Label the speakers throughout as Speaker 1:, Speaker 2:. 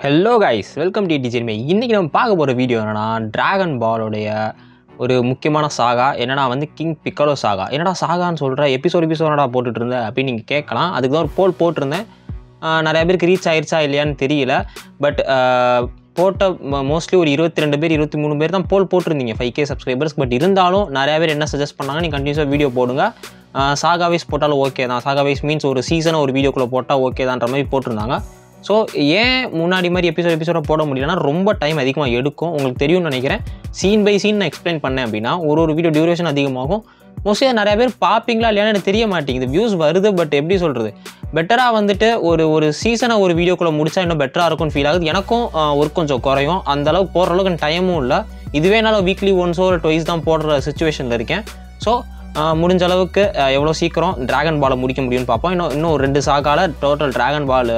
Speaker 1: Hello guys, welcome to டிஜிமே. இன்றைக்கி நம்ம பார்க்க போகிற வீடியோ என்னென்னா, டிராகன் பாலோடைய ஒரு முக்கியமான சாகா என்னென்னா கிங் பிக்கலோ சாகா. என்னடா சாகான்னு சொல்கிற, எபிசோடா போட்டுட்டு இருந்தேன் அப்படின்னு நீங்கள் கேட்கலாம். அதுக்கு தான் ஒரு போல் போட்டிருந்தேன். நிறைய பேருக்கு ரீச் ஆயிடுச்சா இல்லையான்னு தெரியல. பட் போட்ட மோஸ்ட்லி ஒரு 22 பேர் 23 பேர் தான் போல் போட்டிருந்தீங்க 5K சப்ஸ்கிரைபர்ஸ். பட் இருந்தாலும் நிறையா பேர் என்ன சஜஸ்ட் பண்ணாங்க, நீங்கள் கண்டினியூஸாக வீடியோ போடுங்க, சாகா வைஸ் போட்டாலும் ஓகே தான், சாகா வைஸ் மீன்ஸ் ஒரு சீசனை ஒரு வீடியோக்குள்ளே போட்டால் ஓகே தான்ற மாதிரி போட்டிருந்தாங்க. ஸோ ஏன் முன்னாடி மாதிரி எபிசோடாக போட முடியலன்னா, ரொம்ப டைம் அதிகமாக எடுக்கும். உங்களுக்கு தெரியும்னு நினைக்கிறேன். சீன் பை சீன் நான் எக்ஸ்பிளைன் பண்ணேன் அப்படின்னா ஒரு வீடியோ டியூரேஷன் அதிகமாகும். மோஸ்ட்லி நிறைய பேர் பார்ப்பீங்களா இல்லையான்னு எனக்கு தெரிய மாட்டேங்குது. வியூஸ் வருது, பட் எப்படி சொல்கிறது, பெட்டராக ஒரு சீசனை ஒரு வீடியோக்குள்ளே முடிச்சா இன்னும் பெட்டராக இருக்கும்னு ஃபீல் ஆகுது. எனக்கும் ஒர்க் கொஞ்சம் குறையும், அந்தளவுக்கு போடுற அளவுக்கு எனக்கு டைமும் இல்லை. இதுவே என்னால் வீக்லி ஒன்ஸோ ஒரு ட்வைஸ் தான் போடுற சுச்சுவேஷனில் இருக்கேன். ஸோ முடிஞ்ச அளவுக்கு எவ்வளோ சீக்கிரம் டிராகன் பாலை முடிக்க முடியும்னு பார்ப்போம். இன்னும் 2 சாகால டோட்டல் டிராகன் பால்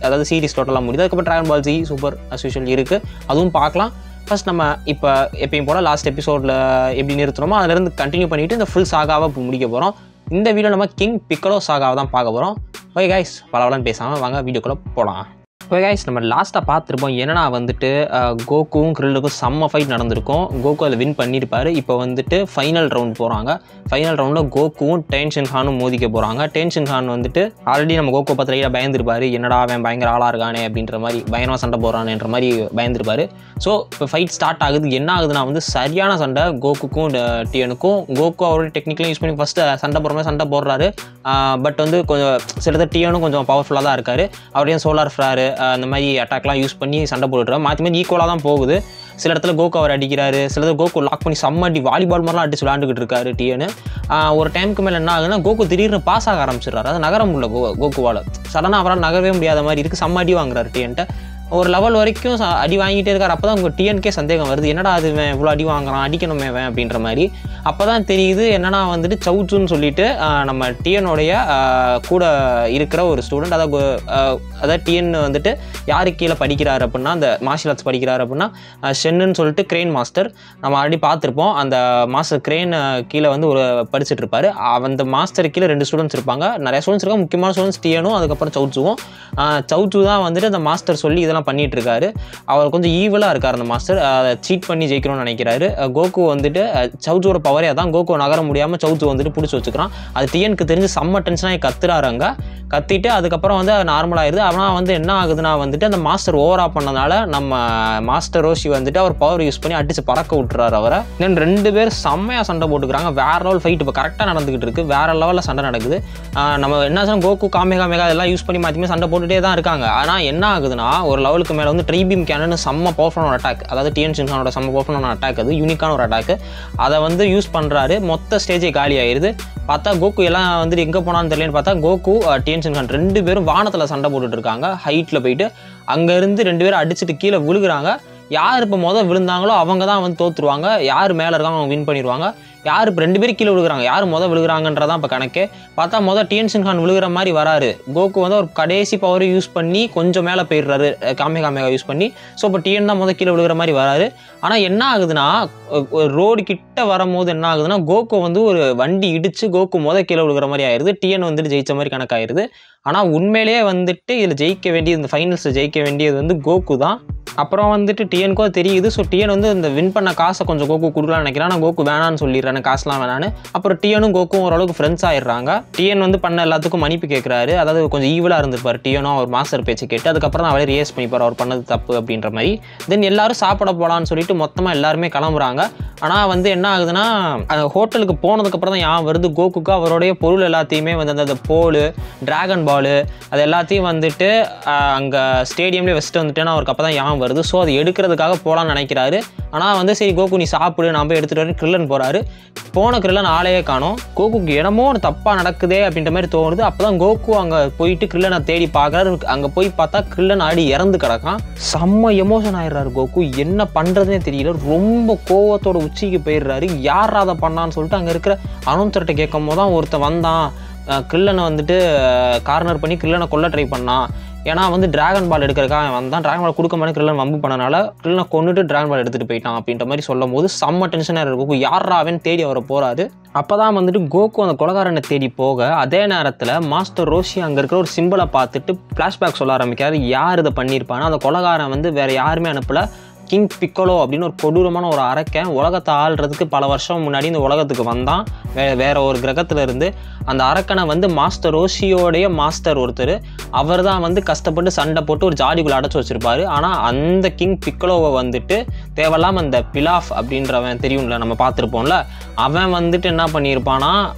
Speaker 1: அதாவது சீரிஸ் டோட்டலாக முடியுது. அதுக்கப்புறம் dragon Ball Z super as usual இருக்குது, அதுவும் பார்க்கலாம். ஃபர்ஸ்ட் நம்ம இப்போ எப்பயும் போல் லாஸ்ட் எபிசோடில் எப்படி நிறுத்துகிறோமோ அதிலேருந்து கண்டினியூ பண்ணிவிட்டு இந்த ஃபுல் சாகாவை இப்போ முடிக்க போகிறோம். இந்த வீடியோ நம்ம கிங் பிக்கலோ சாகாவை தான் பார்க்க போகிறோம். ஓகே கைஸ், பலவலன்னு பேசாமல் வாங்க வீடியோக்குள்ளே போகலாம். ஓகே கைஸ், நம்ம லாஸ்ட்டாக பார்த்துருப்போம். என்னன்னா கோகுவும் கிரில்லுக்கும் செம்ம ஃபைட் நடந்திருக்கும். கோகு அதில் வின் பண்ணியிருப்பார். இப்போ ஃபைனல் ரவுண்ட் போகிறாங்க. ஃபைனல் ரவுண்டில் கோகுவும் டென்ஷன் ஹானும் மோதிக்க போகிறாங்க. டென்ஷன் ஹான் ஆல்ரெடி நம்ம கோகோ பார்த்து லைட்டாக பயந்துருப்பார். என்னடா அவன் பயங்கர ஆளாக இருக்கானே அப்படின்ற மாதிரி, பயங்கரமாக சண்டை போடுறானேன்ற மாதிரி பயந்துருப்பார். ஸோ இப்போ ஃபைட் ஸ்டார்ட் ஆகுது. என்ன ஆகுதுன்னா சரியான சண்டை கோகுக்கும் டியனுக்கும். கோகு அவரோட டெக்னிக்கலாக யூஸ் பண்ணி ஃபஸ்ட்டு சண்டை போடுற மாதிரி சண்டை போடுறாரு. பட் கொஞ்சம் சிலது டியனும் கொஞ்சம் பவர்ஃபுல்லாக தான் இருக்கார். அவரையும் சோலார் ஃப்ளாரு அந்த மாதிரி அட்டாக்லாம் யூஸ் பண்ணி சண்டை போட்டுறாரு. மாற்றி ஈக்குவலாக தான் போகுது. சில இடத்துல கோகு அவர் அடிக்கிறாரு, சில இடத்துல கோகு லாக் பண்ணி செம்ம அடி வாலிபால் மாதிரிலாம் அடிச்சு விளாண்டுக்கிட்டு இருக்காரு டிஎன்னு. ஒரு டைமுக்கு மேலே என்ன ஆகுதுன்னா, கோகு திடீர்னு பாஸ் ஆக ஆரம்பிச்சிடுறாரு. அது நகரம் உள்ள கோகுவால் சடனாக அவரால் நகரவே முடியாத மாதிரி இருக்குது. செம்ம அடி வாங்குறாரு டிஎன்ட்ட. ஒரு லெவல் வரைக்கும் அடி வாங்கிட்டே இருக்கார். அப்போ தான் உங்கள் டிஎன்கே சந்தேகம் வருது, என்னடா அது இவ்வளோ அடி வாங்குறான், அடிக்கணுமே வேன் அப்படின்ற மாதிரி. அப்போ தான் தெரியுது என்னன்னா சவுச்சுன்னு சொல்லிட்டு நம்ம டிஎனுடைய கூட இருக்கிற ஒரு ஸ்டூடெண்ட். அதாவது டிஎன் யாருக்கு கீழே படிக்கிறாரு அப்படின்னா, அந்த மார்ஷியல் ஆர்ட்ஸ் படிக்கிறாரு அப்படின்னா ஷென்னு சொல்லிட்டு கிரெயின் மாஸ்டர். நம்ம ஆல்ரெடி பார்த்துருப்போம். அந்த மாஸ்டர் கிரெயின் கீழே ஒரு படிச்சுட்டு இருப்பார். அந்த மாஸ்டர் கீழே 2 ஸ்டூடெண்ட்ஸ் இருப்பாங்க. நிறைய ஸ்டூடெண்ட்ஸ் இருக்காங்க. முக்கியமான ஸ்டூடெண்ட்ஸ் டிஎனும் அதுக்கப்புறம் சவுச்சுவும். சவுச்சு தான் அந்த மாஸ்டர் சொல்லி இதெல்லாம் பண்ணிட்டு இருக்காரு. அவர் கொஞ்சம் ஈவலாக இருக்கார் அந்த மாஸ்டர். அதை சீட் பண்ணி ஜெயிக்கணும்னு நினைக்கிறாரு. கோகு சவுச்சோட பவரே அதான். கோகு நகர முடியாமல் சவுச்சு பிடிச்சி வச்சுக்கிறான். அது டிஎனுக்கு தெரிஞ்சு செம்ம டென்ஷனாகி கத்துறாரு. அங்கே கத்திட்டு அதுக்கப்புறம் நார்மலாகிடுது. ஆனால் என்ன ஆகுதுன்னா அந்த மாஸ்டர் ஓவரா பண்ணதுனால நம்ம மாஸ்டர் ரோஷி அவர் பவர் யூஸ் பண்ணி அடிச்சு பறக்க விட்டுறாரு அவரை. தென் 2 பேர் செம்மையாக சண்டை போட்டுக்கிறாங்க. வேற லெவல் ஃபைட் இப்போ கரெக்டாக நடந்துகிட்டு இருக்கு. வேற லெவலில் சண்டை நடக்குது. நம்ம என்ன சொன்னால் கோகு காமேகா இதெல்லாம் யூஸ் பண்ணி மாற்றி சண்டை போட்டுகிட்டே தான் இருக்காங்க. ஆனால் என்ன ஆகுதுன்னா, ஒரு லெவலுக்கு மேலே ட்ரைபீம் கேனன் செம்ம பவர்ஃபுல்லான அட்டாக், அதாவது டிஎன் சின்ஹானோட செம்ம பவர்ஃபுல்லான அட்டாக், அது யூனிக்கான ஒரு அட்டாக். அதை யூஸ் பண்ணுறாரு. மொத்த ஸ்டேஜே காலி ஆயிடுது. பார்த்தா கோகு எல்லாம் எங்கே போனான்னு தெரியலன்னு பார்த்தா கோகு டிஎன் சின்ஹான் 2 பேரும் வானத்தில் சண்டை போட்டுட்டு இருக்காங்க. ஹைட்டில் போயிட்டு அங்கேருந்து 2 பேரும் அடிச்சுட்டு கீழே விழுகுறாங்க. யார் இப்போ விழுந்தாங்களோ அவங்க தான் தோற்றுருவாங்க. யார் மேலே இருக்காங்க அவங்க வின் பண்ணிடுவாங்க. யார் இப்போ 2 பேரும் கீழே விழுகிறாங்க, யார் விழுகிறாங்கன்றதான் இப்போ கணக்கு. பார்த்தா டிஎன் சின்ஹான் விழுகிற மாதிரி வராரு. கோகு ஒரு கடைசி பவரை யூஸ் பண்ணி கொஞ்சம் மேலே போயிடுறாரு, காமேகா யூஸ் பண்ணி. ஸோ இப்போ டிஎன் தான் கீழே விழுகிற மாதிரி வராரு. ஆனால் என்ன ஆகுதுன்னா, ரோடு கிட்ட வரும்போது என்ன ஆகுதுன்னா, கோகு ஒரு வண்டி இடிச்சு கோகு கீழே விழுகிற மாதிரி ஆயிடுது. டிஎன் ஜெயிச்ச மாதிரி கணக்காயிருது. ஆனால் உண்மையிலேயே இதில் ஜெயிக்க வேண்டியது, இந்த ஃபைனல்ஸில் ஜெயிக்க வேண்டியது கோகு தான். அப்புறம் டிஎனுக்கோ தெரியுது. ஸோ டிஎன் இந்த வின் பண்ண காசை கொஞ்சம் கோகு கொடுக்கலான்னு நினைக்கிறான். ஆனால் கோகு வேணான்னு சொல்லிடுறானு, காசுலாம் வேணான்னு. அப்புறம் டிஎனும் கோகும் ஓரளவுக்கு ஃப்ரெண்ட்ஸ் ஆயிடுறாங்க. டிஎன் பண்ண எல்லாத்துக்கும் மன்னிப்பு கேட்குறாரு. அதாவது கொஞ்சம் ஈவலாக இருந்திருப்பார் டிஎனும் அவர் மாஸ்டர் பேச்சு கேட்டு. அதுக்கப்புறம் தான் அவரே ரியேஸ் பண்ணிப்பார், அவர் பண்ணது தப்பு அப்படின்ற மாதிரி. தென் எல்லாரும் சாப்பிட போகலான்னு சொல்லிட்டு மொத்தமாக எல்லாருமே கிளம்புறாங்க. ஆனால் என்ன ஆகுதுன்னா, ஹோட்டலுக்கு போனதுக்கப்புறம் தான் ஞாபகம் வருது கோகுக்கு அவருடைய பொருள் எல்லாத்தையுமே அந்த போலு, டிராகன் பாலு, அது எல்லாத்தையும் அங்கே ஸ்டேடியம்லேயே வச்சுட்டு வந்துட்டேன்னா அவருக்கு அப்போ தான் ஞாபகம் வருது. ஸோ அது எடுக்கிறதுக்காக போகலான்னு நினைக்கிறாரு. ஆனால் சரி கோகு நீ சாப்பிடு, நான் போய் எடுத்துகிட்டு வரேன். கிரில்லன் போகிறாரு. போன கிரில்லன் ஆளையே காணோம். கோகுக்கு என்னமோ ஒரு தப்பாக நடக்குதே அப்படின்ற மாதிரி தோணுது. அப்போ தான் கோகு அங்கே போயிட்டு கிரில்லனை தேடி பார்க்குறாரு. அங்கே போய் பார்த்தா கிரில்லன் ஆடி இறந்து கிடக்கான். செம்ம எமோஷன் ஆயிடுறாரு கோகு. என்ன பண்ணுறதுனே தெரியல. ரொம்ப கோவத்தோட உச்சிக்கு போயிடுறாரு. யார் அதை பண்ணான்னு சொல்லிட்டு அங்கே இருக்கிற அனௌன்சர்கிட்ட கேட்கும் போது தான் ஒருத்தன் வந்தான். கிரில்லனை கார்னர் பண்ணி கிரில்லனை கொல்ல ட்ரை பண்ணான். ஏன்னா வந்து டிராகன் பால் எடுக்கிறதுக்காக வந்தான், டிராகன் பால் கொடுக்க மாட்டேன் கிரில்லன் வம்பு பண்ணனால கிரில்லனை கொண்டுட்டு டிராகன் பால் எடுத்துகிட்டு போயிட்டான் அப்படின்ற மாதிரி சொல்லும் போது செம்ம டென்ஷனாக இருக்கும். யாராவேன்னு தேடி அவரை போகிறாரு. அப்போ தான் வந்துட்டு கோகு அந்த கொலகாரனை தேடி போக அதே நேரத்தில் மாஸ்டர் ரோஷி அங்கே இருக்கிற ஒரு சிம்பிளை பார்த்துட்டு ஃப்ளாஷ்பேக் சொல்ல ஆரம்பிக்காரு. யார் இதை பண்ணியிருப்பானா, அந்த கொலகாரன் வந்து வேறு யாருமே அனுப்பலை, கிங் பிக்கலோ அப்படின்னு ஒரு கொடூரமான ஒரு அரக்கன் உலகத்தை ஆள்றதுக்கு பல வருஷம் முன்னாடி இந்த உலகத்துக்கு வந்தான் வேற ஒரு கிரகத்தில் இருந்து. அந்த அரக்கனை வந்து மாஸ்டர் ரோஷியோடைய மாஸ்டர் ஒருத்தர், அவர் தான் வந்து கஷ்டப்பட்டு சண்டை போட்டு ஒரு ஜாடிக்குள்ளே அடைச்சி வச்சிருப்பாரு. ஆனால் அந்த கிங் பிக்கலோவை வந்துட்டு தேவையில்லாமல் அந்த பிலாஃப் அப்படின்றவன் தெரியும்ல, நம்ம பார்த்துருப்போம்ல, அவன் வந்துட்டு என்ன பண்ணியிருப்பானா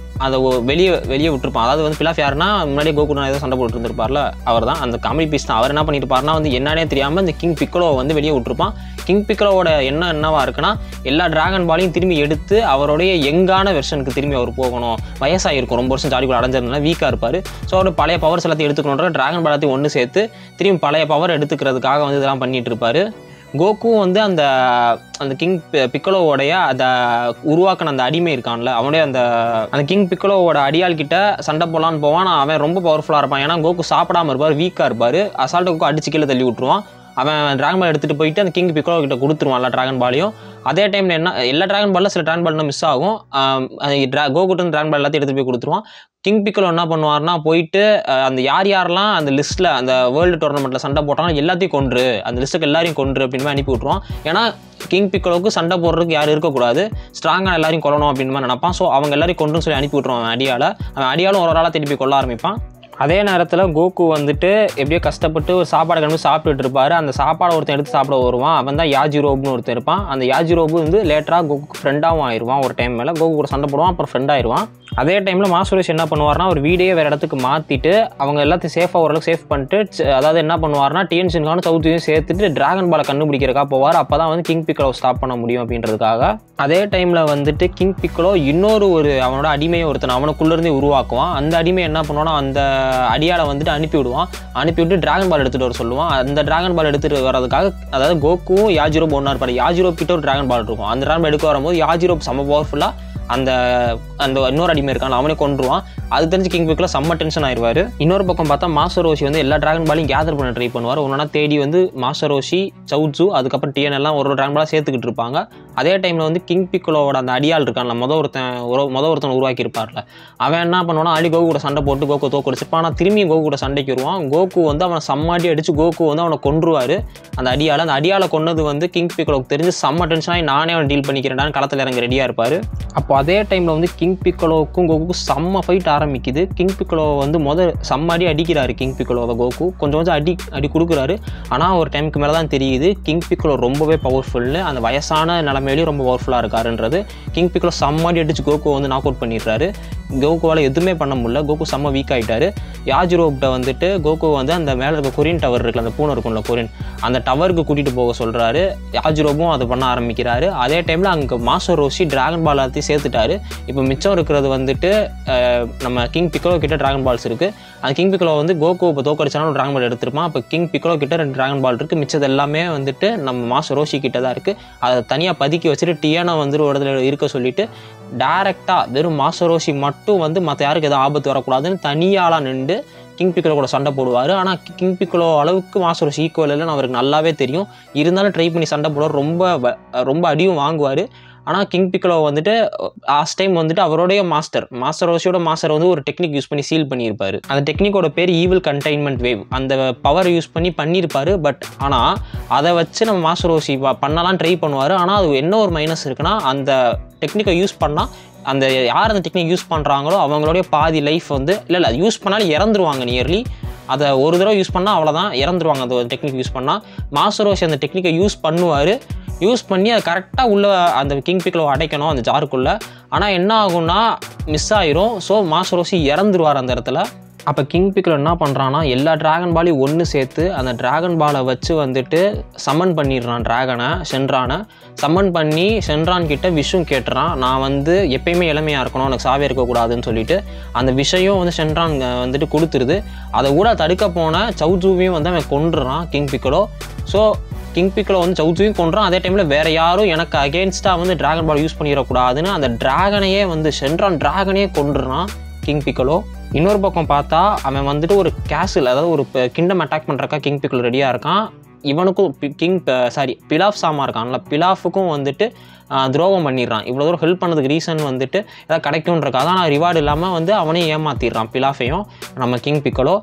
Speaker 1: அதை வெளியே விட்டுருப்பான். அதாவது வந்து பிலாஃப் யாருன்னா முன்னாடியே கோகு ஏதோ சண்டை போட்டு இருந்திருப்பார்ல, அவர் தான் அந்த காமெடி பீஸ் தான். அவர் என்ன பண்ணியிருப்பாருனா வந்து என்னன்னே தெரியாமல் இந்த கிங் பிக்கலோவை வந்து வெளியே விட்டுருப்பான். கிங் பிக்கலோவோட என்னவா இருக்குன்னா எல்லா டிராகன் பாலையும் திரும்பி எடுத்து அவருடைய யங்கான வெர்ஷனுக்கு திரும்பி அவர் போகணும். வயசாகிருக்கும், ரொம்ப வருஷம் ஜாடிக்குள்ள அடைஞ்சதுனால வீக்காக இருப்பார். ஸோ அவர் பழைய பவர்ஸ் எல்லாத்தையும் எடுத்துக்கணுன்ற டிராகன் பாலத்தையும் ஒன்று சேர்த்து திரும்பி பழைய பவர் எடுத்துக்கிறதுக்காக வந்து இதெல்லாம் பண்ணிட்டு இருப்பார். கோகுவும் வந்து அந்த கிங் பிக்கலோவோடைய அதை உருவாக்கின அந்த அடிமை இருக்கான்ல, அவனுடைய அந்த கிங் பிக்கலோவோட அடியாள் கிட்ட சண்டை போடலான்னு போவான். அவன் ரொம்ப பவர்ஃபுல்லாக இருப்பான். ஏன்னா கோகு சாப்பிடாம இருப்பார், வீக்காக இருப்பார். அசால்ட்டு கோகு அடிச்சு கீழே தள்ளி விட்டுருவான். அவன் டிராகன் பால் எடுத்துகிட்டு போயிட்டு அந்த கிங் பிக்கலோ கிட்ட கொடுத்துருவான்ல டிராகன் பாலையும். அதே டைமில் என்ன எல்லா டிராகன் பாலில் சில டிராகன் பால் மிஸ் ஆகும். கோகுட்டு டிராகன் பால் எல்லாத்தையும் எடுத்துகிட்டு போய் கொடுத்துருவான். கிங் பிக்கலோ என்ன பண்ணுவார்னா போயிட்டு அந்த யாரெல்லாம் அந்த லிஸ்ட்டில் அந்த வேர்ல்டு டோர்னமெண்ட்டில் சண்டை போட்டாலும் எல்லாத்தையும் கொன்று, அந்த லிஸ்ட்டுக்கு எல்லாரையும் கொன்று அப்படின்னு அனுப்பி விட்ருவான். ஏன்னா கிங் பிக்கலோவுக்கு சண்டை போடுறதுக்கு யாரும் இருக்கக்கூடாது, ஸ்ட்ராங்காக எல்லாரையும் கொல்லணும் அப்படின்னு மாதிரி நினைப்பான். ஸோ அவங்க எல்லாரையும் கொண்டுன்னு சொல்லி அனுப்பி விட்ருவான் அவன் அடியாலும் ஒரு ஆளாக திருப்பி கொள்ள ஆரம்பிப்பான். அதே நேரத்தில் கோகு வந்துட்டு எப்படியோ கஷ்டப்பட்டு ஒரு சாப்பாடு கிளம்பி சாப்பிட்டுட்டு இருப்பார். அந்த சாப்பாடை ஒருத்தன் எடுத்து சாப்பிட வருவான். அவன் தான் யாஜிரோப்னு ஒருத்தர் இருப்பான். அந்த யாஜிரோபு வந்து லேட்டராக கோகுக்கு ஃப்ரெண்டாகவும் ஆயிடுவான். ஒரு டைம் மேலே கோகு கூட சண்டை போடுவான், அப்புறம் ஃப்ரெண்ட் ஆயிடுவான். அதே டைமில் மாஸ்டர் ரோஷி என்ன பண்ணுவார்னா ஒரு வீடியோ வேறு இடத்துக்கு மாற்றிட்டு அவங்க எல்லாத்தையும் சேஃபாக ஓரளவுக்கு சேஃப் பண்ணிட்டு, அதாவது என்ன பண்ணுவார்னா டிஎன்ஷின்கான சவுத்தையும் சேர்த்துட்டு டிராகன் பாலை கண்டுபிடிக்கிறக்கா போவார். அப்போ தான் வந்து கிங் பிக்கலோ ஸ்டாப் பண்ண முடியும் அப்படின்றதுக்காக. அதே டைமில் வந்துட்டு கிங் பிக்கலோ இன்னொரு அவனோட அடிமையை ஒருத்தன் அவனுக்குள்ளேருந்தே உருவாக்குவான். அந்த அடிமை என்ன பண்ணுவான்னா அந்த அடியாளை வந்துட்டு அனுப்பிவிடுவான். அனுப்பிவிட்டு டிராகன் பால் எடுத்துகிட்டு வர சொல்லுவான். அந்த டிராகன் பால் எடுத்துகிட்டு வரதுக்காக, அதாவது கோகுவும் யாஜிரோப் ஒன்றா இருப்பார். யாஜிரோப் கிட்ட ஒரு டிராகன் பால் இருக்கும். அந்த டிராகன் பால் எடுக்க வரும்போது யாஜிரோப் செம்ம பவர்ஃபுல்லாக அந்த இன்னொரு அடிமை இருக்கான், அவனே கொண்டுருவான். அது தெரிஞ்சு கிங் பிக்கலோ செம்ம டென்ஷன் ஆயிடுவார். இன்னொரு பக்கம் பார்த்தா மாஸ்டர் ரோஷி வந்து எல்லா டிராகன் பாலையும் கேதர் பண்ண ட்ரை பண்ணுவார். ஒன்றா தேடி வந்து மாஸ்டர் ரோஷி, சவுட்ஸு, அதுக்கப்புறம் டிஎன் எல்லாம் ஒரு டிராகன் பாலாக சேர்த்துக்கிட்டு இருப்பாங்க. அதே டைமில் வந்து கிங் பிக்கலோவோட அந்த அடியாள் இருக்கான்ல, மொதல் ஒருத்தன் உருவாக்கியிருப்பார்ல, அவன் என்ன பண்ணுவானா அடி கோகு கூட சண்டை போட்டு கோகு தோக்கடிச்சிருப்பான். ஆனால் திரும்பி கோகு கூட சண்டைக்கு வருவான். கோகு வந்து அவனை செம்மாடி அடித்து கோகு வந்து அவனை கொன்றுவார் அந்த அடியாளை கொன்னது வந்து கிங் பிக்கலோக்கு தெரிஞ்சு செம்ம டென்ஷனாகி நானே அவனை டீல் பண்ணிக்கிறேன் களத்தில் இறங்க ரெடியாக இருப்பார். அப்போ அதே டைமில் வந்து கிங் பிக்கலோவுக்கும் கோகுக்கும் செம்ம ஃபைட் ஆரம்பிக்குது. கிங் பிக்கலோ வந்து செம்ம அடிக்கிறாரு கிங் பிக்கலோவை கோகு, கொஞ்சம் அடி கொடுக்குறாரு. ஆனால் ஒரு டைமுக்கு மேலே தான் தெரியுது கிங் பிக்கலோ ரொம்பவே பவர்ஃபுல்னு, அந்த வயசான நிலைமையிலையும் ரொம்ப பவர்ஃபுல்லாக இருக்காருன்றது. கிங் பிக்கலோ செம்ம அடிச்சு கோகு வந்து நாக் அவுட் பண்ணிடுறாரு. கோகுவால் எதுவுமே பண்ண முடியல, கோகு செம்ம வீக் ஆகிட்டாரு. யாஜிரோப்ட வந்துட்டு கோகு வந்து அந்த மேலே இருக்க கொரியன் டவர் இருக்குல்ல, அந்த பூனை இருக்கும்ல கொரியன், அந்த டவருக்கு கூட்டிகிட்டு போக சொல்கிறாரு. யாஜிரோபும் அதை பண்ண ஆரம்பிக்கிறாரு. அதே டைமில் அங்கே மாஸ்டர் ரோஷி டிராகன் பால் எல்லாத்தையும் சேர்த்துட்டாரு. இப்போ மிச்சம் இருக்கிறது வந்துட்டு நம்ம கிங் பிக்கலோ கிட்ட டிராகன் பால்ஸ் இருக்குது. அந்த கிங் பிக்கலோ வந்து கோகு இப்போ தோக்கடிச்சாலும் டிராகன் பால் எடுத்துருப்பான். அப்போ கிங் பிக்கலோ கிட்ட 2 டிராகன் பால் இருக்குது. மிச்சது எல்லாமே வந்துட்டு நம்ம மாஸ்டர் ரோஷி கிட்ட தான் இருக்குது. அதை தனியாக பதுக்கி வச்சுட்டு டியானை வந்துட்டு ஒரு இடத்துல இருக்க சொல்லிட்டு டேரெக்டாக வெறும் மாஸ்டர் ரோஷி மட்டும் வந்து மற்ற யாருக்கு எதுவும் ஆபத்து வரக்கூடாதுன்னு தனியாளாக நின்று கிங் பிக்கலோ கூட சண்டை போடுவார். ஆனால் கிங் பிக்கலோ அளவுக்கு மாஸ்டர் ரோஷி ஈக்குவல் இல்லைன்னு அவருக்கு நல்லாவே தெரியும். இருந்தாலும் ட்ரை பண்ணி சண்டை போடுவார், ரொம்ப அடியும் வாங்குவார். ஆனால் கிங் பிக்கலோ வந்துட்டு லாஸ்ட் டைம் வந்துட்டு அவருடைய மாஸ்டர் ரோஷியோட மாஸ்டர் வந்து ஒரு டெக்னிக் யூஸ் பண்ணி சீல் பண்ணியிருப்பார். அந்த டெக்னிக்கோட பேர் ஈவில் கண்டெய்ன்மெண்ட் வேவ். அந்த பவர் யூஸ் பண்ணியிருப்பார். பட் ஆனால் அதை வச்சு நம்ம மாஸ்டர் ரோஷி பண்ணலாம் ட்ரை பண்ணுவார். ஆனால் அது என்ன ஒரு மைனஸ் இருக்குன்னா, அந்த டெக்னிக்கை யூஸ் பண்ணால் யார் அந்த டெக்னிக் யூஸ் பண்ணுறாங்களோ அவங்களுடைய பாதி லைஃப் வந்து இல்லை யூஸ் பண்ணாலும் இறந்துருவாங்க நியர்லி. அதை ஒரு தடவை யூஸ் பண்ணால் அவ்வளோதான், இறந்துருவாங்க அந்த டெக்னிக் யூஸ் பண்ணால். மாஸ்டர் ரோஷி அந்த டெக்னிக்கை யூஸ் பண்ணி அதை கரெக்டாக உள்ள அந்த கிங் பிக்கலோ அடைக்கணும் அந்த ஜாருக்குள்ளே. ஆனால் என்ன ஆகும்னா மிஸ் ஆயிரும். ஸோ மாஸ்டர் ரோஷி இறந்துருவார் அந்த இடத்துல. அப்போ கிங் பிக்கலோ என்ன பண்ணுறான்னா எல்லா டிராகன் பாலையும் ஒன்று சேர்த்து அந்த டிராகன் பாலை வச்சு வந்துட்டு சம்மன் பண்ணிடுறான் ஷென்ரானை சம்மன் பண்ணி ஷென்ரான் கிட்ட விஷயம் கேட்டுறான். நான் வந்து எப்பயுமே இளமையாக இருக்கணும், எனக்கு சாவே இருக்கக்கூடாதுன்னு சொல்லிட்டு அந்த விஷயம் வந்து ஷென்ரான் வந்துட்டு கொடுத்துருது. அதை கூட தடுக்க போன சவுஜூவையும் வந்து அவன் கொன்றுறான் கிங் பிக்கலோ. ஸோ கிங் பிக்கலோ வந்து சவுஜூவையும் கொன்றான். அதே டைமில் வேறு யாரும் எனக்கு அகேன்ஸ்டாக வந்து டிராகன் பால் யூஸ் பண்ணிடக்கூடாதுன்னு அந்த ஷென்ரான் டிராகனையே கொன்றுறான் கிங் பிக்கலோ. இன்னொரு பக்கம் பார்த்தா அவன் வந்துட்டு ஒரு கேசில், அதாவது ஒரு கிங்டம் அட்டாக் பண்ணுறக்கா கிங் பிக்கலோ ரெடியாக இருக்கான். இவனுக்கும் பிலாஃப் சாமா இருக்கான்ல, பிலாஃபுக்கும் வந்துட்டு துரோகம் பண்ணிடுறான். இவ்வளோ தூரம் ஹெல்ப் பண்ணதுக்கு ரீசன் வந்துட்டு ஏதாவது கிடைக்கும்ன்றக்கா தான் ரிவார்டு இல்லாமல் வந்து அவனையும் ஏமாற்றிடுறான் பிலாஃபையும் நம்ம கிங் பிக்கலோ.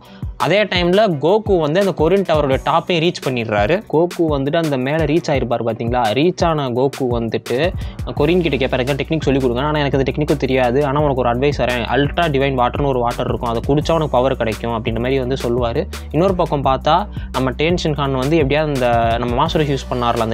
Speaker 1: அதே டைமில் கோகு வந்து அந்த கொரின் டவரோட டாப்பையும் ரீச் பண்ணிடுறாரு. கோகு வந்துட்டு அந்த மேலே ரீச் ஆகிருப்பார் பார்த்தீங்களா. ரீச் ஆன கோகு வந்துட்டு கொரின் கிட்ட கேட்பாரு, டெக்னிக் சொல்லிக் கொடுங்க, ஆனால் எனக்கு அந்த டெக்னிக்கும் தெரியாது, ஆனால் உனக்கு ஒரு அட்வைஸ் வரேன், அல்ட்ரா டிவைன் வாட்டர்னு ஒரு வாட்டர் இருக்கும், அதை குடிச்சா உனக்கு பவர் கிடைக்கும் அப்படின்ற மாதிரி வந்து சொல்லுவார். இன்னொரு பக்கம் பார்த்தா நம்ம டென் ஷின்கான் வந்து எப்படியாவது அந்த நம்ம மாஸ்டர் யூஸ் பண்ணார்ல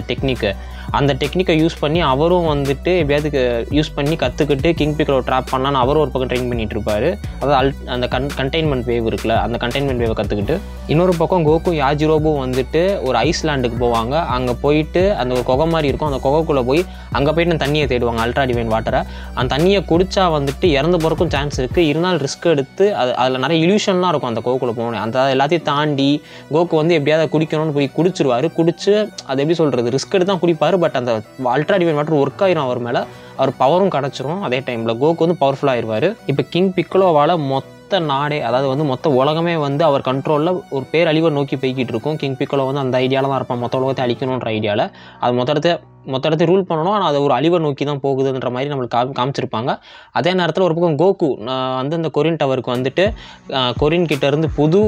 Speaker 1: அந்த டெக்னிக்கை யூஸ் பண்ணி அவரும் வந்துட்டு எப்படியாவது யூஸ் பண்ணி கற்றுக்கிட்டு கிங் பிக்கலோ ட்ராப் பண்ணலான்னு அவரும் ஒரு பக்கம் ட்ரெயின் பண்ணிட்டு இருப்பார். அதாவது அந்த கண்டெய்ன்மெண்ட் வேவ் இருக்குல்ல, அந்த கண்டெய்ன்மெண்ட் வேவை கற்றுக்கிட்டு. இன்னொரு பக்கம் கோகு யாஜிரோபும் வந்துட்டு ஒரு ஐஸ்லாண்டுக்கு போவாங்க. அங்கே போயிட்டு அந்த ஒரு குகை மாதிரி இருக்கும், அந்த குகைக்குள்ளே போய் அங்கே போயிட்டு தண்ணியை தேடுவாங்க, அல்ட்ரா டிவைன் வாட்டரை. அந்த தண்ணியை குடிச்சா வந்துட்டு இறந்து போகிறக்கும் சான்ஸ் இருக்குது. இருந்தாலும் ரிஸ்க் எடுத்து அதில் நிறைய இல்யூஷன்லாம் இருக்கும் அந்த குகைக்குள்ளே போகணும். அந்த எல்லாத்தையும் தாண்டி கோகு வந்து எப்படியாவது குடிக்கணும்னு போய் குடிச்சிருவார். குடிச்சு அது எப்படி சொல்கிறது, ரிஸ்க் எடுத்து தான் குடிப்பார். பட் அந்த அல்ட்ரா டிவைன் வாட்டர் ஒர்க் ஆயிரும் அவர் மேலே, அவர் பவரும் கிடச்சிரும். அதே டைமில் கோகு வந்து பவர்ஃபுல்லாக ஆயிடுவார். இப்போ கிங் பிக்கலோவால் மொத்த நாடே, அதாவது வந்து மொத்த உலகமே வந்து அவர் கண்ட்ரோலில் ஒரு பேரழிவை நோக்கி போய்கிட்டு இருக்கும். கிங் பிக்கலோ வந்து அந்த ஐடியாவில் தான் இருப்பான், மொத்த உலகத்தை அழிக்கணுன்ற ஐடியாவில். அது மொத்த இடத்தை ரூல் பண்ணணும், ஆனால் அது ஒரு அழிவை நோக்கி தான் போகுதுன்ற மாதிரி நம்மளுக்கு காமிச்சிருப்பாங்க. அதே நேரத்தில் ஒரு பக்கம் கோகு வந்து அந்த கொரின் டவருக்கு வந்துட்டு கொரின் கிட்ட இருந்து புது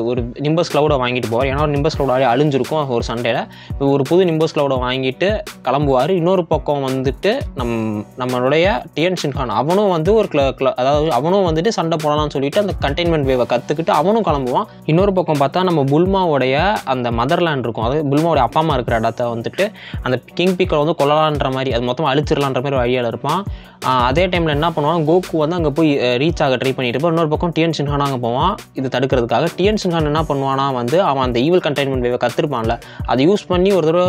Speaker 1: ஒரு நிம்பஸ் கிளவுடை வாங்கிட்டு போவார். ஏன்னா ஒரு நிம்பஸ் கிளவுட் அழிஞ்சிருக்கும் ஒரு சண்டையில். இப்போ ஒரு புது நிம்பஸ் கிளவுடை வாங்கிட்டு கிளம்புவார். இன்னொரு பக்கம் வந்துட்டு நம்மளுடைய டியன் ஷின்கான் அவனும் வந்து ஒரு அதாவது அவனும் வந்துட்டு சண்டை போடலாம்னு சொல்லிட்டு அந்த கண்டெய்ன்மெண்ட் வேவை கற்றுக்கிட்டு அவனும் கிளம்புவான். இன்னொரு பக்கம் பார்த்தா நம்ம புல்மாவோடைய அந்த மதர்லேண்ட் இருக்கும், அதாவது புல்மாவோடைய அப்பா அம்மா இருக்கிற இடத்த வந்துட்டு அந்த கிங் பிக்கலோ வந்து கொல்லலான்ற மாதிரி, அது மொத்தமாக அழிச்சிடலான்ற மாதிரி ஒரு ஐடியாவில் இருப்பான். அதே டைமில் என்ன பண்ணுவான், கோகு வந்து அங்கே போய் ரீச் ஆக ட்ரை பண்ணிட்டு இருப்பான். இன்னொரு பக்கம் டியன் ஷின்கான் அங்கே போவான் இது தடுக்கிறதுக்காக. டியன் ஷின்கான் என்ன பண்ணுவானா வந்து அவன் அந்த ஈவில் கண்டெய்ன்மெண்ட் வேவை கற்றுருப்பான்ல, அதை யூஸ் பண்ணி ஒரு தடவை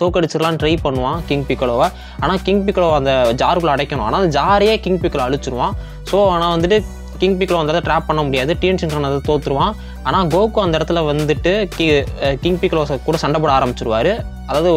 Speaker 1: தோக்கடிச்சிடலான்னு ட்ரை பண்ணுவான் கிங் பிக்கலோவை. ஆனால் கிங் பிக்கலோ அந்த ஜாருக்குள்ளே அடைக்கணும், ஆனால் அந்த ஜாரையே கிங் பிக்கலோ அழிச்சிருவான். ஸோ ஆனால் வந்துட்டு கிங் பிக்கலோ அந்த இடத்துல ட்ராப் பண்ண முடியாது, டியன் ஷின்கான் அதை தோற்றுருவான். ஆனால் கோகு அந்த இடத்துல வந்துட்டு கிங் பிக்கலோ கூட சண்டை போட ஆரம்பிச்சிருவார். அதாவது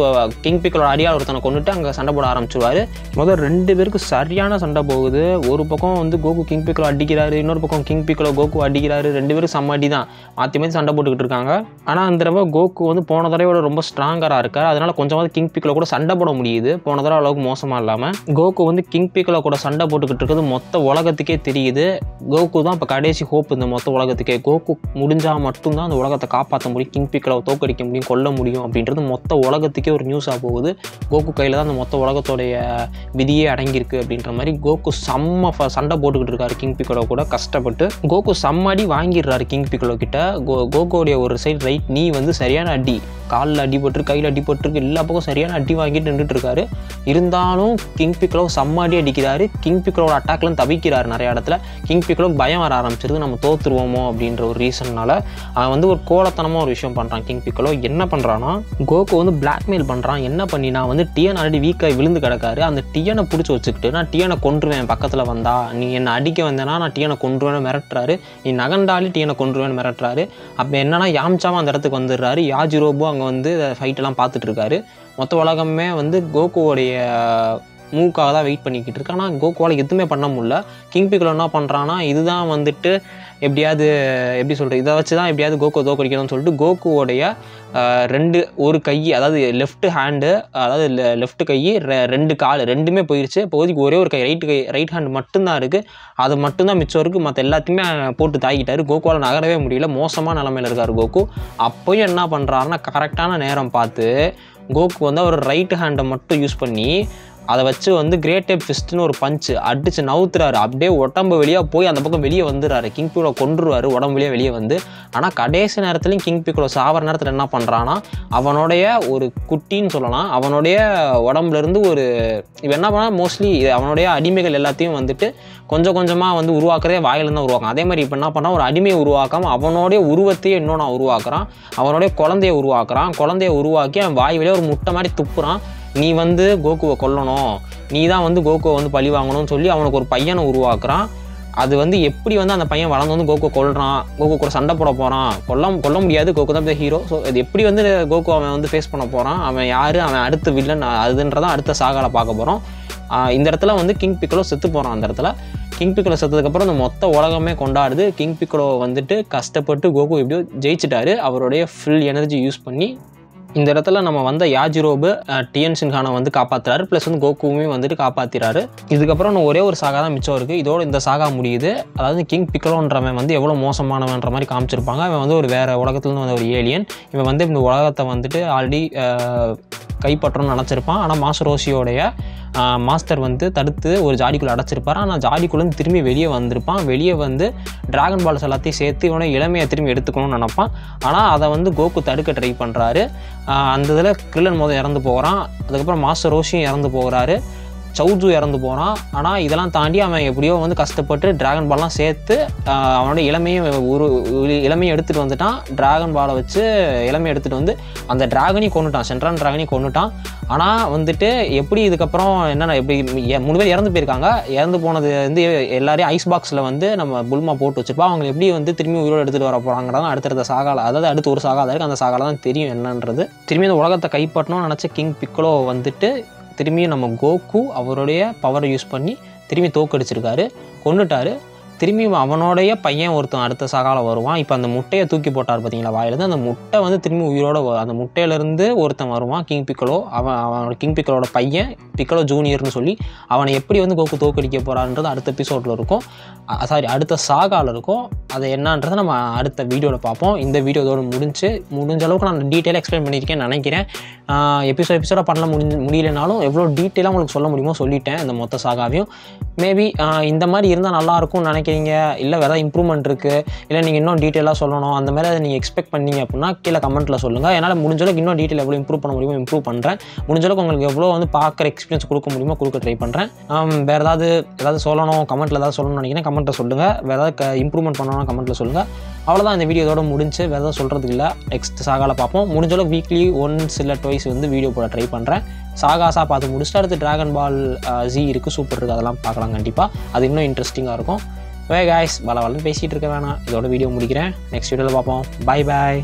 Speaker 1: கிங் பிக்கலோட அடியால் ஒருத்தனை கொண்டுட்டு அங்கே சண்டை போட ஆரம்பிச்சிருவார். முதல் 2 பேருக்கு சரியான சண்டை போகுது. ஒரு பக்கம் வந்து கோகு கிங் பிக்கலோ அடிக்கிறாரு, இன்னொரு பக்கம் கிங் பிக்கலோ கோகு அடிக்கிறாரு. 2 பேரும் செம்ம அடி தான், மாற்றி சண்டை போட்டுக்கிட்டு இருக்காங்க. ஆனால் அந்த தடவை கோகு வந்து போன தடவையோட ரொம்ப ஸ்ட்ராங்கராக இருக்கார். அதனால் கொஞ்சமாவது கிங் பிக்கலோ கூட சண்டை போட முடியுது, போன தடவை அளவுக்கு மோசமாக இல்லாமல். கோகு வந்து கிங் பிக்கலோ கூட சண்டை போட்டுக்கிட்டு இருக்கிறது மொத்த உலகத்துக்கே தெரியுது. கோகு தான் இப்போ கடைசி ஹோப் இந்த மொத்த உலகத்துக்கே. கோகு முடிஞ்சால் மட்டும்தான் அந்த உலகத்தை காப்பாற்ற முடியும், கிங் பிக்கலோவை தோக்கடிக்க முடியும், கொல்ல முடியும் அப்படின்றது மொத்த உலகத்துக்கே ஒரு நியூஸாக போகுது. கோகு கையில் தான் அந்த மொத்த உலகத்தோடைய விதியே அடங்கியிருக்கு அப்படின்ற மாதிரி கோகு செம்ம சண்டை போட்டுக்கிட்டு இருக்காரு கிங் பிக்கலோ கூட கஷ்டப்பட்டு. கோகு செம்மடி வாங்கிடுறாரு கிங் பிக்கலோ கிட்ட. கோகுடைய ஒரு சைடு ரைட் நீ வந்து சரியான அடி, காலில் அடிபட்டு கையில் அடிபட்டுருக்கு, எல்லா பக்கம் சரியான அடி வாங்கிட்டு நின்றுட்டு இருக்காரு. இருந்தாலும் கிங் பிக்கலோ செம்ம அடி அடிக்கிறாரு. கிங் பிக்கலோட அட்டாக்லாம் தவிக்கிறாரு நிறைய இடத்துல. கிங் பிக்கலோக்கு பயம் வர ஆரம்பிச்சிருது, நம்ம தோற்றுருவோமோ அப்படின்ற ஒரு ரீசன்னால அவன் வந்து ஒரு கோலத்தனமாக ஒரு விஷயம் பண்ணுறான். கிங் பிக்கலோ என்ன பண்ணுறான்னா, கோகு வந்து பிளாக்மெயில் பண்ணுறான். என்ன பண்ணினா வந்து டியன் ஆல்ரெடி வீக்காகி விழுந்து கிடக்காரு, அந்த டியனை பிடிச்சி வச்சுக்கிட்டு நான் டியனை கொன்றுவேன், பக்கத்தில் வந்தா நீ என்னை அடிக்க வந்தேன்னா நான் டியனை கொன்றுவேன்னு மிரட்டுறாரு. நீ நகண்டாலி டியனை கொன்றுவேன்னு மிரட்டுறாரு. அப்போ என்னன்னா யாம்சாவும் அந்த இடத்துக்கு வந்துடுறாரு. யாஜிரோபு அங்கே வந்து ஃபைட்டெல்லாம் பார்த்துட்டு இருக்காரு. மொத்த உலகமே வந்து கோகுவோடைய மூக்காக தான் வெயிட் பண்ணிக்கிட்டு இருக்கு. ஆனால் கோகுவால் எதுவுமே பண்ண முடியல. கிங் பிக்கலோ என்ன பண்ணுறான்னா, இதுதான் வந்துட்டு எப்படியாவது எப்படி சொல்கிறது, இதை வச்சு தான் எப்படியாவது கோகு தோக்கடிக்கணும்னு சொல்லிட்டு கோகுவோடைய ஒரு கை, அதாவது லெஃப்ட் ஹேண்டு, அதாவது லெஃப்ட் கை 2 கால் ரெண்டுமே போயிடுச்சு. இப்போதைக்கு ஒரே ஒரு கை ரைட் ஹேண்ட் மட்டும்தான் இருக்குது. அது மட்டும்தான் மிச்சம் இருக்குது. மற்ற எல்லாத்தையுமே போட்டு தாக்கிட்டாரு. கோகுவால் நகரவே முடியல, மோசமான நிலமையில் இருக்கார் கோகு. அப்போயும் என்ன பண்ணுறாருன்னா, கரெக்டான நேரம் பார்த்து கோகு வந்து அவர் ரைட் ஹேண்டை மட்டும் யூஸ் பண்ணி அதை வச்சு வந்து கிரேட் டேப் ஃபிஸ்ட்னு ஒரு பஞ்சு அடித்து நவுத்துறாரு. அப்படியே உடம்பு வெளியே போய் அந்த பக்கம் வெளியே வந்துடுறாரு. கிங் பிக்கலோ கொன்றுவார் உடம்பு வெளியே வந்து. ஆனால் கடைசி நேரத்துலையும் கிங் பிக்கலோ சாவர நேரத்தில் என்ன பண்ணுறான்னா, அவனுடைய ஒரு குட்டின்னு சொல்லலாம், அவனுடைய உடம்புலேருந்து இவன் என்ன பண்ணால் மோஸ்ட்லி அவனுடைய அடிமைகள் எல்லாத்தையும் வந்துட்டு கொஞ்சம் கொஞ்சமாக வந்து உருவாக்குறதே வாயிலேருந்து தான் உருவாக்கும். அதே மாதிரி இப்போ என்ன பண்ணால் ஒரு அடிமையை உருவாக்காமல் அவனுடைய உருவத்தையே இன்னும் நான் உருவாக்குறான். அவனுடைய குழந்தைய உருவாக்குறான். குழந்தைய உருவாக்கி அவன் வாய் வெளியே ஒரு முட்டை மாதிரி துப்புறான். நீ வந்து கோகுவை கொல்லணும், நீ தான் வந்து கோகுவை வந்து பழி வாங்கணும்னு சொல்லி அவனுக்கு ஒரு பையனை உருவாக்குறான். அது வந்து எப்படி வந்து அந்த பையன் வளர்ந்து வந்து கோகுவை கொல்றான், கோகு கூட சண்டை போட போகிறான், கொல்ல முடியாது, கோகு தான் ஹீரோ. ஸோ இது எப்படி வந்து கோகு அவன் வந்து ஃபேஸ் பண்ண போகிறான், அவன் யார், அவன் அடுத்த வில்லன், அதுன்றதான் அடுத்த சாகால பார்க்க போகிறோம். இந்த இடத்துல வந்து கிங் பிக்கலோ செத்து போகிறான். அந்த இடத்துல கிங் பிக்கலோ செத்ததுக்கப்புறம் அந்த மொத்த உலகமே கொண்டாடுது. கிங் பிக்கலோ வந்துட்டு கஷ்டப்பட்டு கோகு எப்படியோ ஜெயிச்சிட்டாரு. அவருடைய ஃபுல் எனர்ஜி யூஸ் பண்ணி இந்த இடத்துல நம்ம வந்த யாஜிரோபு டிஎன் சின்ஹானை வந்து காப்பாற்றுறாரு. ப்ளஸ் வந்து கோகுவுமே வந்துட்டு காப்பாற்றிறாரு. இதுக்கப்புறம் இன்னும் ஒரே ஒரு சாகா தான் மிச்சம் இருக்குது. இதோட இந்த சாகா முடியுது. அதாவது கிங் பிக்கலோன்றவன் வந்து எவ்வளோ மோசமானவன்ற மாதிரி காமிச்சிருப்பாங்க. அவன் வந்து ஒரு வேறு உலகத்துலேருந்து வந்த ஒரு ஏலியன். இவன் வந்து இந்த உலகத்தை வந்துட்டு ஆல்ரெடி கைப்பற்றணும்னு நினச்சிருப்பான். ஆனால் மாஸ்டரோஷியோடைய மாஸ்டர் வந்து தடுத்து ஒரு ஜாடிக்குள்ளே அடைச்சிருப்பார். ஆனால் ஜாடிக்குள்ளேருந்து திரும்பி வெளியே வந்திருப்பான். வெளியே வந்து டிராகன் பால்ஸ் எல்லாத்தையும் சேர்த்து இவனை இளமையை திரும்பி எடுத்துக்கணும்னு நினைப்பான். ஆனால் அதை வந்து கோகு தடுக்க ட்ரை பண்ணுறாரு. அந்த இதில் கிரில்லன் முதல் இறந்து போகிறான். அதுக்கப்புறம் மாஸ்டர் ரோஷியும் இறந்து போகிறாரு. சௌஜு இறந்து போகிறான். ஆனால் இதெல்லாம் தாண்டி அவன் எப்படியோ வந்து கஷ்டப்பட்டு டிராகன் பால்லாம் சேர்த்து அவனோட இளமையை எடுத்துகிட்டு வந்துட்டான். டிராகன் பாலை வச்சு இளமையை எடுத்துகிட்டு வந்து அந்த டிராகனையும் கொண்டுட்டான். சென்ட்ரான் டிராகனையும் கொண்டுட்டான். ஆனால் வந்துட்டு எப்படி இதுக்கப்புறம் என்னென்ன எப்படி 3 பேர் இறந்து போயிருக்காங்க. இறந்து போனது வந்து எல்லாரையும் ஐஸ் பாக்ஸில் வந்து நம்ம புல்மா போட்டு வச்சுருப்போம். அவங்க எப்படி வந்து திரும்பி உயிரோடு எடுத்துகிட்டு வர போகிறாங்கிறதான் அடுத்த சாகால, அதாவது அடுத்து ஒரு சாகா இருக்குது. அந்த சாகால தான் தெரியும் என்னன்றது. திரும்பி அந்த உலகத்தை கைப்பற்றணும்னு நினச்ச கிங் பிக்கலோ வந்துட்டு திரும்பியும் நம்ம கோகு அவருடைய பவரை யூஸ் பண்ணி திரும்பி தோக்கடிச்சிருக்காரு, கொண்டுட்டாரு. திரும்பியும் அவனோடைய பையன் ஒருத்தன் அடுத்த சாகால வருவான். இப்போ அந்த முட்டையை தூக்கி போட்டார் பார்த்தீங்களா வாயிலேருந்து, அந்த முட்டை வந்து திரும்பி உயிரோட அந்த முட்டையிலேருந்து ஒருத்தன் வருவான் கிங் பிக்கலோ. அவனோட கிங் பிக்கலோட பையன் பிக்கலோ ஜூனியர்னு சொல்லி அவனை எப்படி வந்து கோகு தோக்கடிக்க போகிறான்றது அடுத்த எபிசோடில் இருக்கும். அடுத்த சாகாவில் இருக்கும். அது என்னன்றதை நம்ம அடுத்த வீடியோவில் பார்ப்போம். இந்த வீடியோ இதோட முடிஞ்ச அளவுக்கு நான் டீட்டெயிலாக எக்ஸ்பிளைன் பண்ணியிருக்கேன்னு நினைக்கிறேன். எபிசோடாக பண்ண முடியலனாலும் எவ்வளோ டீட்டெயிலாக உங்களுக்கு சொல்ல முடியுமோ சொல்லிட்டேன் இந்த மொத்த சாகாவையும். மேபி இந்த மாதிரி இருந்தால் நல்லாயிருக்கும்னு நினைக்கிறீங்க, இல்லை வேறு இம்ப்ரூவ்மெண்ட் இருக்குது, இல்லை நீங்கள் இன்னும் டீட்டெயிலாக சொல்லணும், அந்த மாதிரி அதை நீங்கள் எக்ஸ்பெக்ட் பண்ணீங்க அப்படின்னா கீழே கமெண்ட்டில் சொல்லுங்கள். என்னால் முடிஞ்சளவுக்கு இன்னும் டீட்டெயில் எவ்வளோ இம்ப்ரூவ் பண்ண முடியுமோ இம்ப்ரூவ் பண்ணுறேன். முடிஞ்சளவுக்கு உங்களுக்கு எவ்வளோ வந்து பார்க்குற எக்ஸ்பீரியன்ஸ் கொடுக்க முடியுமோ கொடுக்க ட்ரை பண்ணுறேன். வேறு ஏதாவது சொல்லணும், கமெண்ட்டில் ஏதாவது சொல்லணும்னு நினைக்கிறேன், கமெண்ட்டில் சொல்லுங்கள். வேறு ஏதாவது இம்ப்ரூவ்மெண்ட் பண்ணணும்னா கமெண்ட்டில் சொல்லுங்கள். அவ்வளோதான், இந்த வீடியோ இதோட முடிஞ்சு. வேறு ஏதாவது சொல்கிறதுக்கு இல்லை. நெக்ஸ்ட் சாகாவில் பார்ப்போம். முடிஞ்சளவுக்கு வீக்லி ஒன்ஸ் இல்லை ட்வைஸ் வந்து வீடியோ போட ட்ரை பண்ணுறேன். சாகாஸாக பார்த்து முடிச்சுட்டு அடுத்து டிராகன் பால் ஜி இருக்குது, சூப்பர் இருக்குது, அதெல்லாம் பார்க்கலாம் கண்டிப்பாக. அது இன்னும் இன்ட்ரெஸ்டிங்காக இருக்கும். வே காய்ஸ், வளன்னு பேசிகிட்டு இருக்க வேணாம். இதோட வீடியோ முடிக்கிறேன். நெக்ஸ்ட் வீடியோவில் பார்ப்போம். Bye bye.